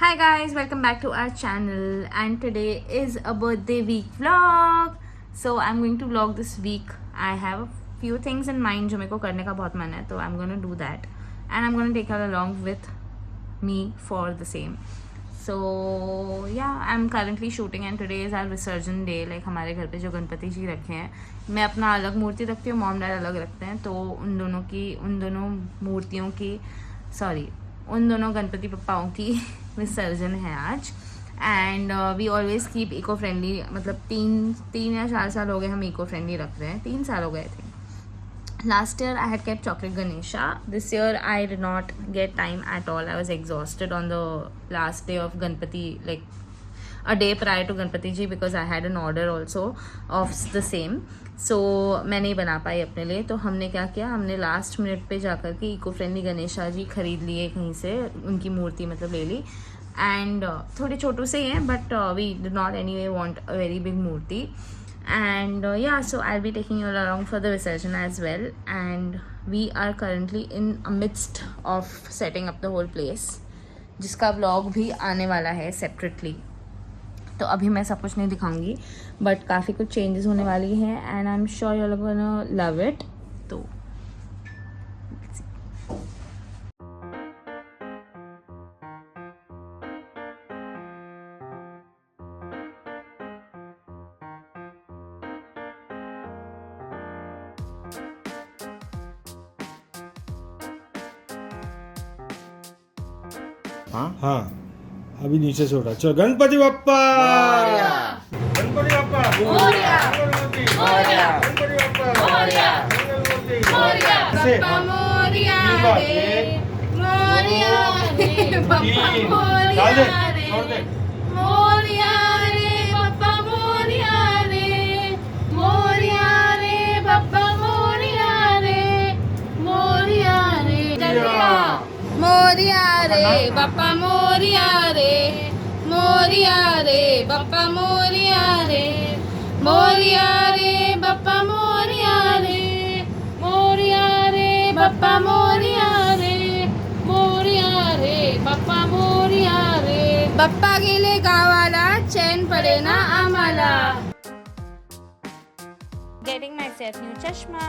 Hi guys, welcome back to our channel and today is a birthday week vlog. So I'm going to vlog this week. I have a few things in mind जो मेरे को करने का बहुत मन है, तो I'm going to do that and I'm going to take her along with me for the same. So yeah, I'm currently shooting and today is our विसर्जन day. Like हमारे घर पे जो गणपति जी रखे हैं, मैं अपना अलग मूर्ति रखती हूँ, मॉम डैड अलग रखते हैं, तो उन दोनों मूर्तियों की उन दोनों गणपति पप्पाओं की विसर्जन है आज. And we always keep eco friendly, मतलब तीन या 4 साल हो गए हम इको फ्रेंडली रख रहे हैं. 3 साल हो गए थे. Last year I had kept chocolate Ganesha. This year I did not get time at all. I was exhausted on the last day of Ganpati, like a day prior to Ganpati ji, because I had an order also of the same. So मैं नहीं बना पाई अपने लिए. तो हमने क्या किया, हमने लास्ट मिनट पे जाकर के इको फ्रेंडली गणेशा जी खरीद लिए कहीं से, उनकी मूर्ति मतलब ले ली. एंड थोड़े छोटू से ही हैं, but we did not anyway want a very big मूर्ति. And yeah, so I'll be taking you along for the visurgin as well. And we are currently in amidst of setting up the whole place, जिसका vlog भी आने वाला है separately. तो अभी मैं सब कुछ नहीं दिखाऊंगी, बट काफ़ी कुछ चेंजेस होने वाली हैं and I am sure you are gonna love it. तो हाँ अभी नीचे से उठा. चलो गणपति बप्पा, गणपति बप्पा, गणपति मोरिया रे बप्पा मोरिया रे, मोरिया रे बप्पा मोरिया रे, मोरिया रे बप्पा मोरिया रे, मोरिया रे बप्पा मोरिया रे, मोरिया रे बप्पा मोरिया रे. बप्पा गेले गावाला, चैन पडे ना आम्हाला. Getting myself new chashma.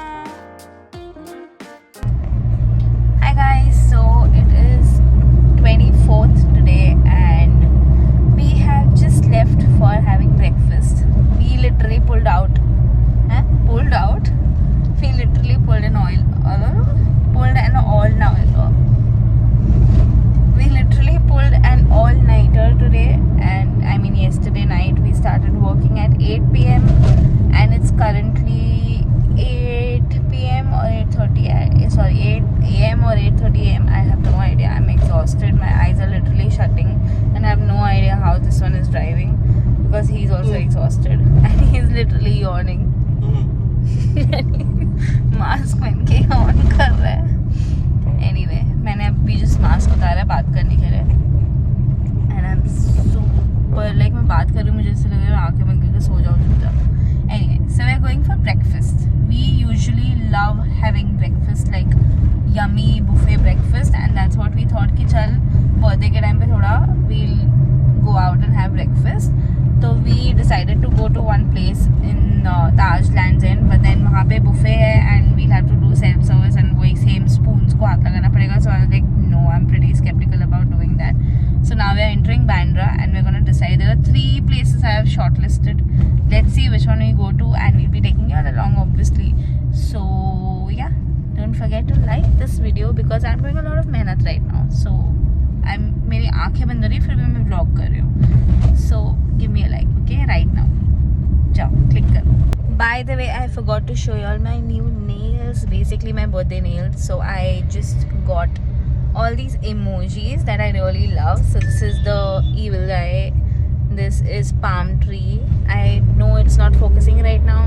Hi guys, so it is 24th today and we have just left for having breakfast. We literally pulled out. We literally pulled an all-nighter today. And I mean yesterday night we started working at 8 p.m. and it's currently 8 p.m. or 8:30. Sorry, 8 a.m. or 8:30 a.m. I have no idea. I'm exhausted. My eyes are literally shutting and I have no idea how this one is driving because he's also exhausted and he's literally yawning. Mask पहन के on कर रहा है. Anyway, मैंने अभी just mask उतारा बात करने के लिए and I'm super like मैं बात कर रही हूँ, मुझे ऐसा लग रहा है आंखें बंद करके सो जाऊँ चुपचाप. Anyway, so we're going for breakfast. We usually love having breakfast, like yummy buffet breakfast, and that's what we thought कि चल birthday के टाइम पे थोड़ा we'll go out and have breakfast. तो we decided to go to one place in Taj Lands End, but then वहाँ पे buffet है and we'll have to do self service and वही same spoons को हाथ लगाना पड़ेगा. So I was like, no, I'm pretty skeptical about doing that. So now we are entering Bandra and we're gonna decide. There are 3 places I have shortlisted. Let's see which one we go to and we'll be taking you all along obviously. So yeah, don't forget to like this video because I'm doing a lot of मेहनत right now. So मेरी आंखें बंद हो रही फिर भी मैं vlog कर रही हूँ. So give me a like, okay, right now. जाओ click करो. By the way, I forgot to show you all my new nails. Basically my birthday nails. So I just got all these emojis that I really love. So this is the evil guy. This is palm tree. I know it's not focusing right now.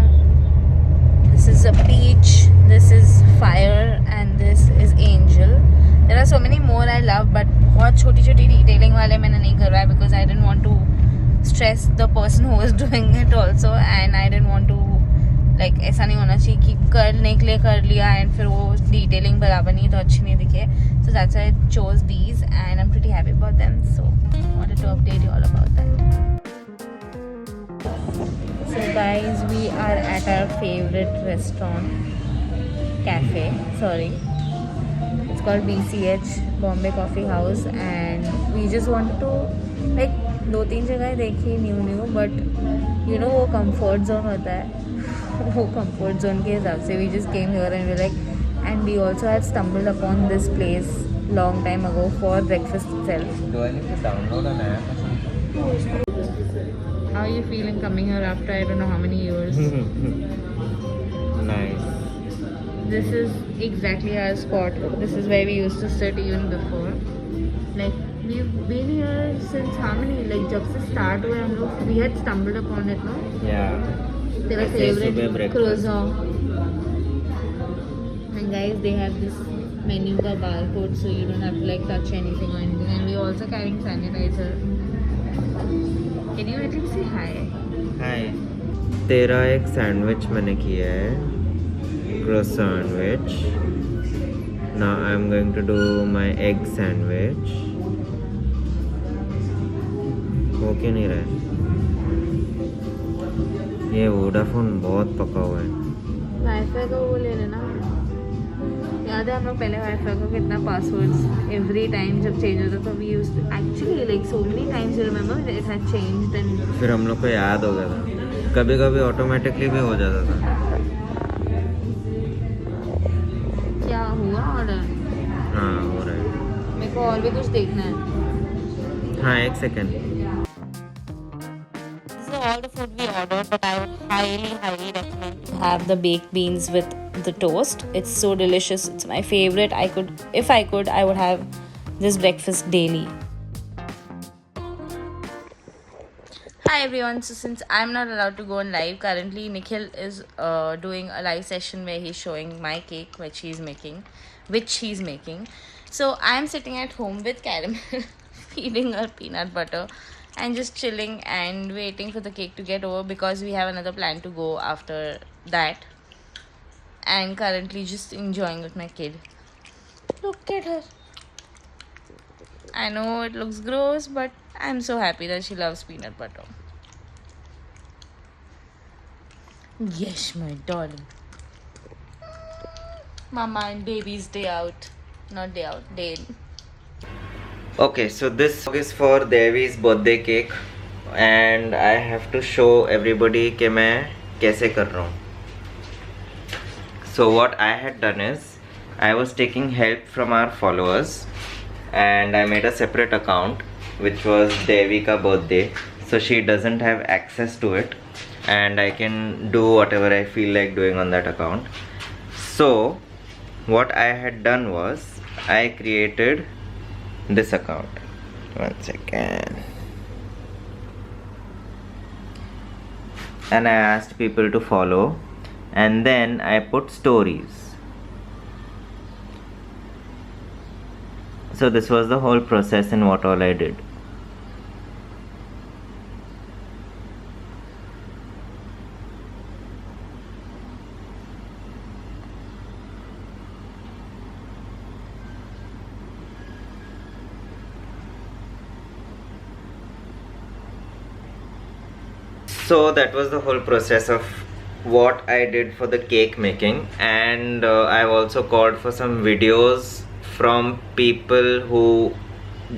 This is a peach. This is fire and this is angel. There are so many more I love, but बहुत छोटी छोटी detailing वाले मैंने नहीं करवाया because I didn't want to stress the person who was doing it also, and I didn't want to like ऐसा नहीं होना चाहिए कि करने के लिए कर लिया and फिर वो detailing बराबर नहीं तो अच्छी नहीं दिखे. So that's why I chose these and I'm pretty happy about them. So wanted to update you all about that. So guys, we are at our favorite cafe, it's called BCH, Bombay Coffee House, and we just wanted to like 2-3 जगह देखी new but you know वो comfort zone होता है वो comfort zone के हिसाब से we just came here and we like, and we also had stumbled upon this place long time ago for breakfast itself. Do I need to download an app or something? How are you feeling coming here after I don't know how many years? Nice. This is exactly our spot. This is where we used to sit even before. Like we've been here since how many? Like जब से start हुए हम लोग, we had stumbled upon it, no? Yeah. तेरा ऐसे सुबह favorite breakfast. croissant. And guys, they have this menu का barcode, so you don't have to like touch anything or anything. And we also carrying sanitizer. Can you at least say hi? Hi. तेरा एक sandwich मैंने किया है, croissant sandwich. Now I'm going to do my egg sandwich. हो क्यों नहीं रहा है? ये वोडाफोन बहुत पका हुआ है. वाईफाई का वो ले लेना. याद है हम लोग पहले वाईफाई को कितना पासवर्ड्स एवरी टाइम जब चेंज होता था, we used to actually like so many times, you remember it had changed and फिर हम लोग को याद हो गया था. कभी कभी ऑटोमेटिकली भी हो जाता था. क्या हुआ ऑर्डर? हाँ हो रहा है. मेरे को और भी कुछ देखना है. हाँ एक second. So all the food we ordered, but I would highly recommend to have the baked beans with the toast. It's so delicious. It's my favorite. If I could, I would have this breakfast daily. Hi everyone. So since I'm not allowed to go on live currently, Nikhil is doing a live session where he's showing my cake which he's making. So I'm sitting at home with Caramel, feeding her peanut butter and just chilling and waiting for the cake to get over because we have another plan to go after that. And currently just enjoying with my kid. Look at her. I know it looks gross, but I'm so happy that she loves peanut butter. Yes, my darling. Mama and baby's day out. Not day out, day in. Okay, so this is for Devi's birthday cake and I have to show everybody कि मैं कैसे कर रहा हूँ. So what I had done is I was taking help from our followers and I made a separate account which was Devi ka birthday, so she doesn't have access to it and I can do whatever I feel like doing on that account. So what I had done was I created this account. One second. And I asked people to follow and then I put stories. So this was the whole process and what all I did. So that was the whole process of what I did for the cake making, and I've also called for some videos from people who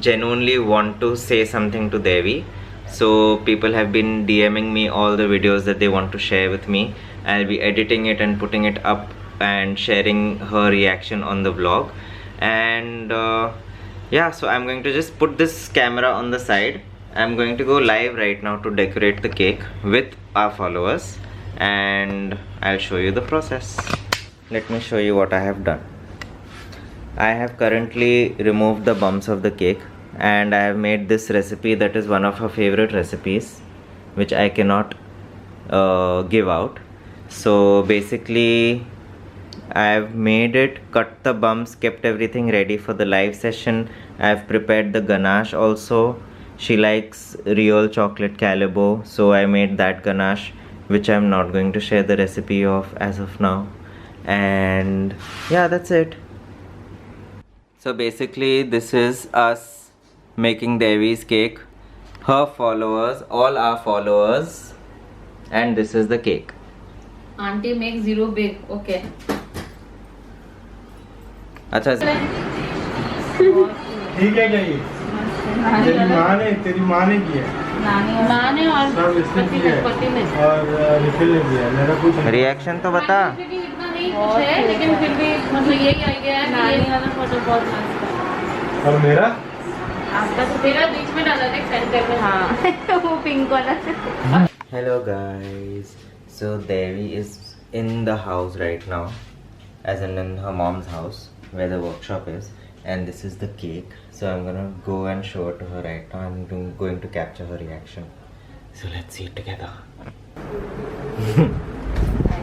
genuinely want to say something to Devi. So people have been DMing me all the videos that they want to share with me. I'll be editing it and putting it up and sharing her reaction on the vlog. And yeah, so I'm going to just put this camera on the side. I'm going to go live right now to decorate the cake with our followers and I'll show you the process. Let me show you what I have done. I have currently removed the bumps of the cake and I have made this recipe that is one of her favorite recipes, which I cannot give out. So basically I've made it, cut the bumps, kept everything ready for the live session. I've prepared the ganache also. She likes real chocolate Calebo, so I made that ganache, which I'm not going to share the recipe of as of now. And yeah, that's it. So basically this is us making Devi's cake. her followers, all our followers, and this is the cake. Auntie make zero big. Okay. अच्छा ठीक है क्या ये? तेरी माँ ने किया माँ ने और सब इसने किया और रिफिल ने किया। मेरा कुछ रिएक्शन तो बता। इतना नहीं कुछ है, लेकिन फिर भी मतलब यही आइडिया है कि ये वाला फोटो बहुत मस्त है। और मेरा आपका तो तेरा बीच में डाला था सेंटर में। हाँ वो पिंक वाला। Hello guys. So Devi is in the house right now, as in her mom's house where the workshop is, and this is the cake. So I'm gonna go and show it to her right now. I'm going to capture her reaction. So let's see it together. I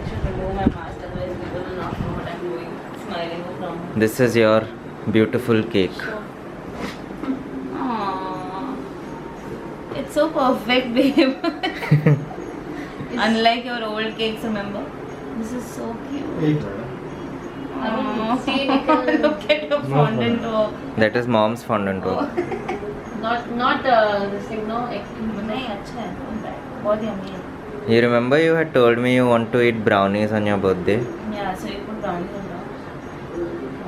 should remove my mask, otherwise people will not know what I'm doing. Smiling from. This is your beautiful cake. Aww. It's so perfect, babe. Unlike your old cakes, remember? This is so cute. एक Look at your fondant work. That is mom's fondant work. Not this thing, no. नहीं अच्छा है, not bad. बहुत yummy है. You remember you had told me you want to eat brownies on your birthday? Yeah, so you put brownies on top.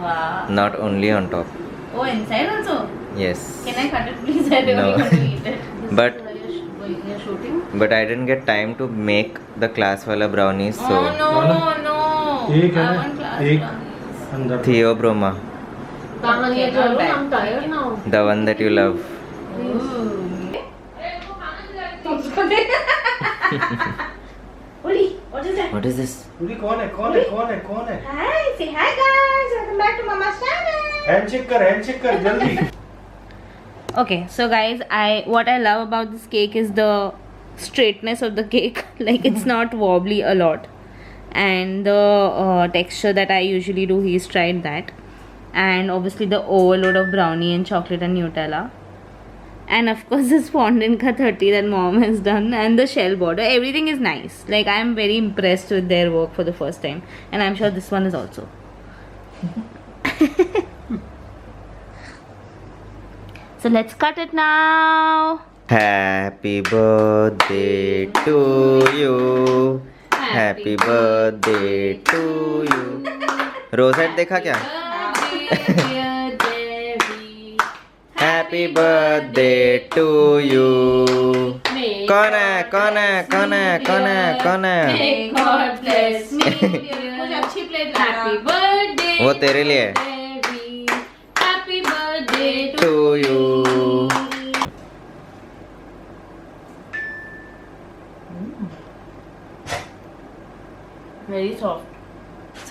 Wow. Not only on top. Oh, inside also. Yes. Can I cut it, please? I really No. want to eat it. But You're shooting. but I didn't get time to make the class wala brownies, so Oh no. एक है I ना? want class एक brownies. अंदर Theobroma, Okay, not bad. the one that you love. Oli, what is that? What is this? पूरी कौन है कौन है कौन है कौन है? Hi, say hi guys. Welcome back to Mama's channel. Handshake कर जल्दी. Okay, so guys, what I love about this cake is the straightness of the cake. Like it's not wobbly a lot, and the texture that I usually do, he's tried that, and obviously the overload of brownie and chocolate and Nutella, and of course this fondant ka 30 that mom has done, and the shell border. Everything is nice. Like I am very impressed with their work for the first time, and I'm sure this one is also. So let's cut it now. Happy birthday to you. Happy birthday to you. Rosette देखा क्या? Happy birthday to you. कौन है कौन है कौन है कौन है कौन है? God bless me. मुझे अच्छी प्लेट Happy birthday. वो तेरे लिए है. Happy birthday To you. Very soft.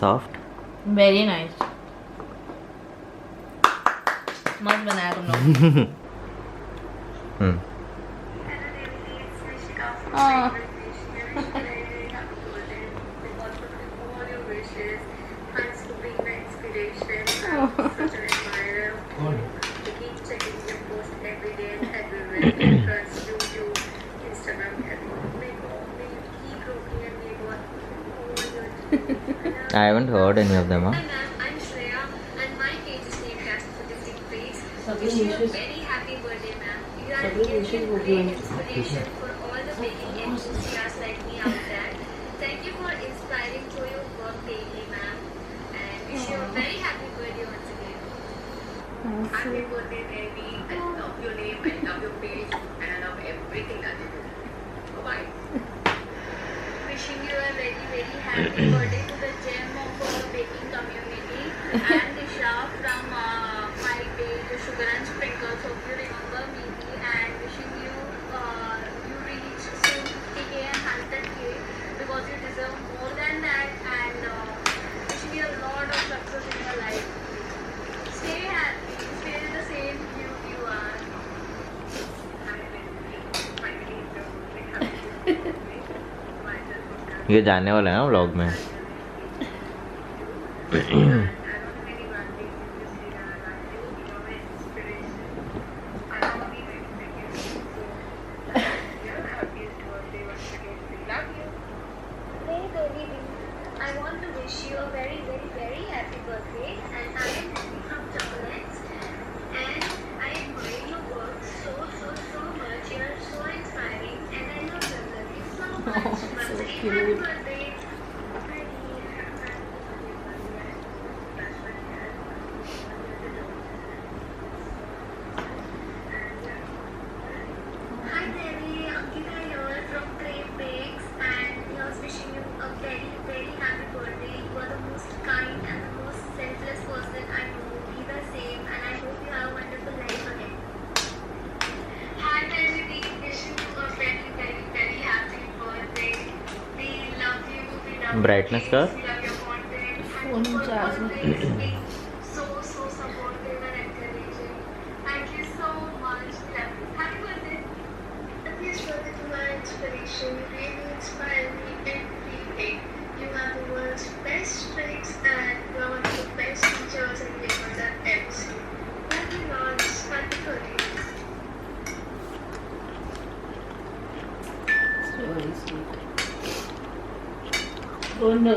Soft. Very nice. मस्त बनाया तुम लोग. हाँ. I haven't heard any of them. Huh? I'm Shreya and my cake is named after the Disney place. Sabhi Wish you a wishes. very happy birthday, ma'am. You are Sabhi giving wishes a would great be- inspiration for all the baking enthusiasts like me out there. Thank you for inspiring through your work daily, ma'am. And wish you a very happy birthday once again. Happy birthday, Devi. I love your name, I love your page, and I love everything that you do. Bye-bye. Wishing you a very, very happy birthday to the gem of our baking community and Nisha from my page Sugar and Sprinkles. Hope you remember me and wishing you you reach soon 50k and 100k because you deserve more than that and wishing you a lot of success in your life. Stay happy, stay the same you are. ये जाने वाला है ना vlog में. Hey Devi, I want to wish you a very, very, very happy birthday and I am Devi from Chocolates and I admire your work so much. You are So cute. Hi Devi, Ankita here from Crave Bakes and he was wishing you a very, very happy birthday. You are the most kind and the most selfless person I know. Be the same and I hope you have a wonderful life ahead. Hi Devi, wishing you a very, very, very happy birthday. We love you, we love Brightness your का? face, we love your content Phone and you charge are में. always being so supportive and encouraging. Thank you so much. Happy birthday. This birthday to my inspiration. You really inspire me every day. You have the world's best tricks and you are one of the best teachers and makers I've ever seen. Thank you, Lord. Happy birthday. It's really sweet. Oh no.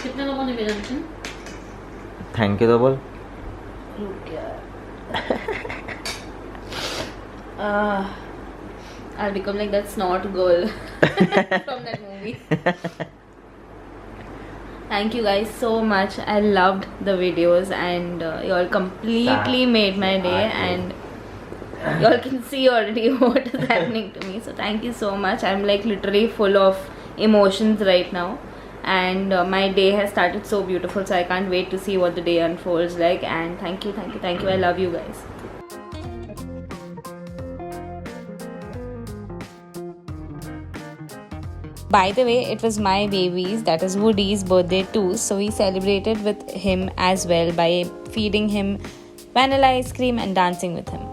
कितने लोगों ने भेजा मुझे? Thank you तो बोल. रुक यार. I'll become like that snot girl from that movie. Thank you guys so much. I loved the videos and you all completely made my day and you all can see already what is happening to me. So thank you so much. I'm like literally full of emotions right now and my day has started so beautiful, so I can't wait to see what the day unfolds like. And thank you. I love you guys. By the way, it was my baby's, that is Woody's birthday too, so we celebrated with him as well by feeding him vanilla ice cream and dancing with him.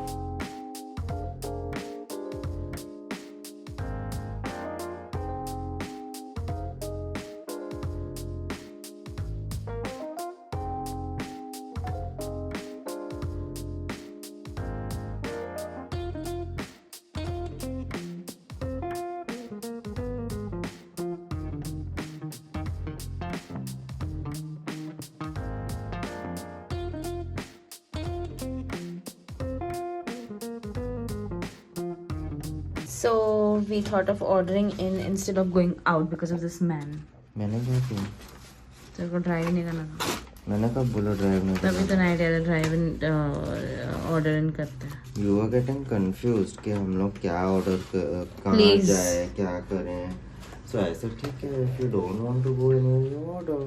So we thought of ordering in instead of going out because of this man. मैंने क्या किया? तेरे को drive नहीं करना था. मैंने कब बोला ड्राइव नहीं करना? तभी तो night air drive in order in करते हैं. You are getting confused कि हम लोग क्या ऑर्डर कहाँ Please. जाए क्या करें. So I said ठीक है, if you don't want to go anywhere you order.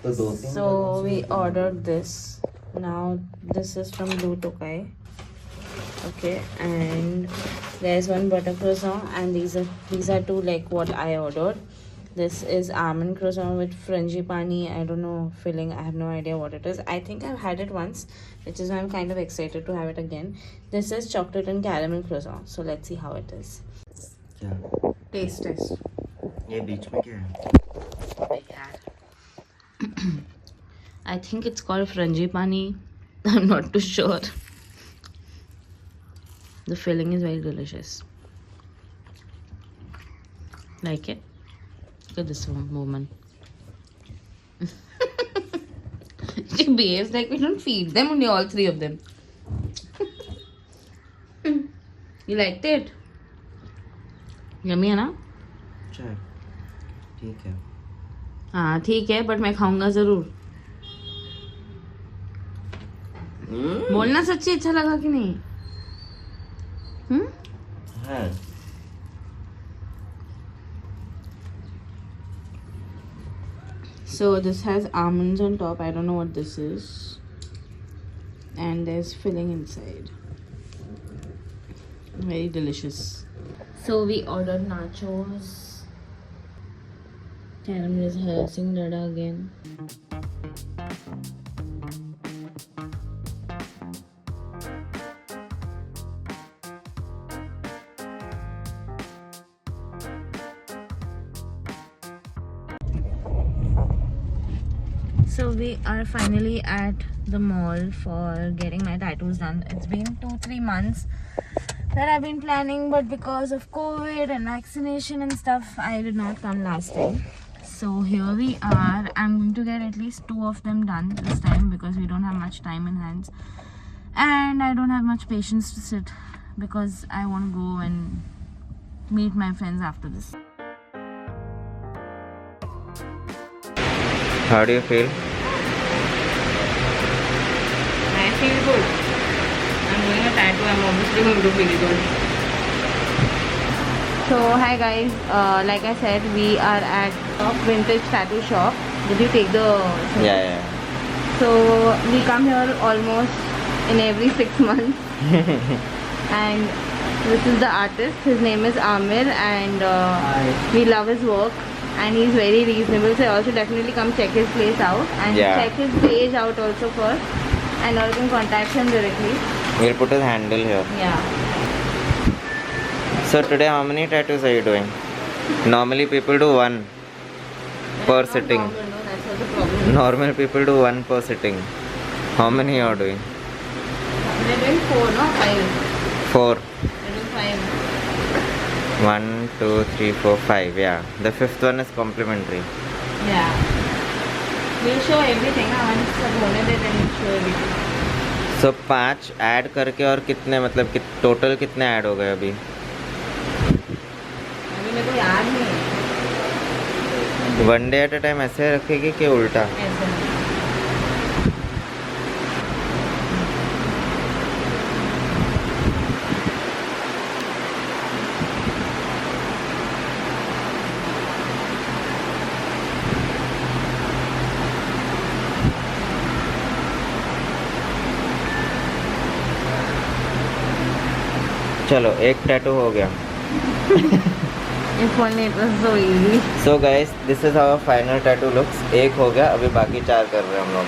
तो दो तीन So we ordered this. Now this is from Blue Tokai. Okay, and there's one butter croissant and these are two like what I ordered. This is almond croissant with frangipani. I don't know filling. I have no idea what it is. I think I've had it once, which is why I'm kind of excited to have it again. This is chocolate and caramel croissant. So let's see how it is. क्या? Taste test. ये बीच में क्या है? I think it's called frangipani. I'm not too sure. The filling is very delicious. Like it? Look at this woman. She behaves like we don't feed them, only all three of them. You liked it? Yummy है ना? चल ठीक है. हाँ ठीक है, but मैं खाऊंगा जरूर. बोलना सच्ची अच्छा लगा कि नहीं? हाँ. So this has almonds on top. I don't know what this is. And there's filling inside. Very delicious. So we ordered nachos. Caramel is harassing Dada again. So we are finally at the mall for getting my tattoos done. It's been 2-3 months that I've been planning, but because of COVID and vaccination and stuff, I did not come last time. So here we are. I'm going to get at least 2 of them done this time because we don't have much time in hands. and I don't have much patience to sit because I want to go and meet my friends after this. How do you feel? I feel good. I'm doing a tattoo. I'm obviously going to feel good. So hi guys, like I said, we are at a vintage tattoo shop. Did you take the? Yeah. So we come here almost in every 6 months. And this is the artist. His name is Amir, and we love his work. And he's very reasonable, so also definitely come check his place out and check his page out also first, and or you can contact him directly. We'll put his handle here. Yeah. So today how many tattoos are you doing? Normally people do one per sitting. Normal, no, that's not the problem. Normal people do one per sitting. How many you are doing? We're doing 4, no? 5. 4. We're doing 5. 1, 2, 3, 4, 5. Yeah. The 5th one is complimentary. Yeah. We'll show everything. Once सब होने दे, then we'll show everything. So 5 add करके और कितने मतलब total कितने add हो गए अभी? अभी मेरे को याद नहीं है. One day at a time ऐसे रखेगी कि उल्टा? ऐसे. चलो एक टैटू हो गया. If only it was so easy. So guys, this is how our final tattoo looks. एक हो गया, अभी बाकी 4 कर रहे हैं हम लोग.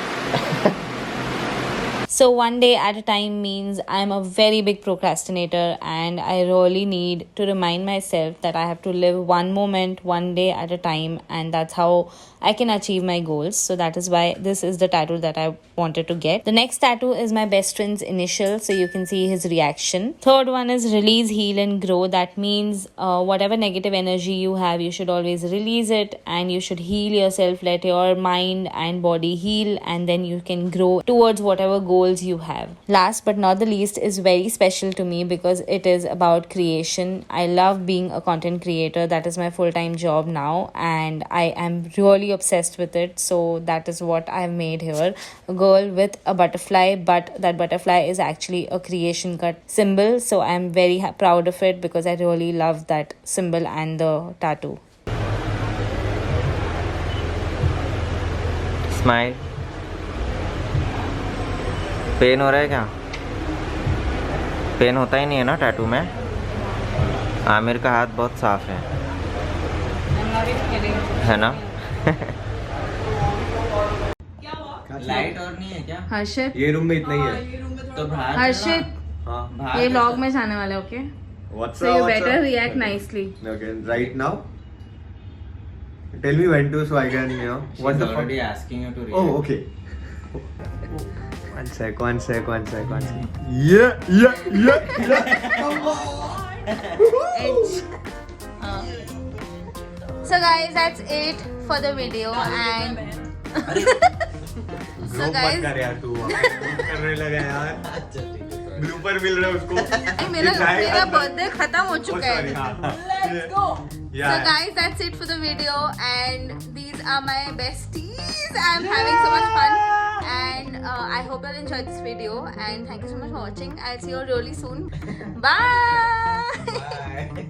So one day at a time means I'm a very big procrastinator, and I really need to remind myself that I have to live one moment, one day at a time, and that's how I can achieve my goals. So that is why this is the tattoo that I wanted to get. The next tattoo is my best friend's initial, so you can see his reaction. Third one is release, heal and grow. That means whatever negative energy you have, you should always release it and you should heal yourself. Let your mind and body heal, and then you can grow towards whatever goals you have. Last but not the least is very special to me because it is about creation. I love being a content creator. That is my full-time job now, and I am really obsessed with it. So that is what I've made here. A girl with a butterfly, but that butterfly is actually a creation cut symbol. So I'm very proud of it because I really love that symbol and the tattoo. Smile. Pain हो रहा है क्या? Pen होता ही नहीं है ना tattoo में. आमिर का हाथ बहुत साफ है ना? लाइट और नहीं है क्या? हर्षित, ये रूम में इतना ही है. तो हर्षित, हाँ. ये लॉग में जाने वाले, okay? So you better react nicely. Okay, right now. Tell me when to, so I can, you know. What the fuck? already asking you to react. Oh, okay. One sec. Yeah. So guys, that's it for the video, and so guys, मत कर यार तू. करने लगा यार. Blooper मिल रहा है उसको. मेरा बर्थडे खत्म हो चुका है. Let's go. So guys, that's it for the video, and these are my besties. I'm having so much fun, and I hope you enjoyed this video, and thank you so much for watching. I'll see you all really soon. Bye.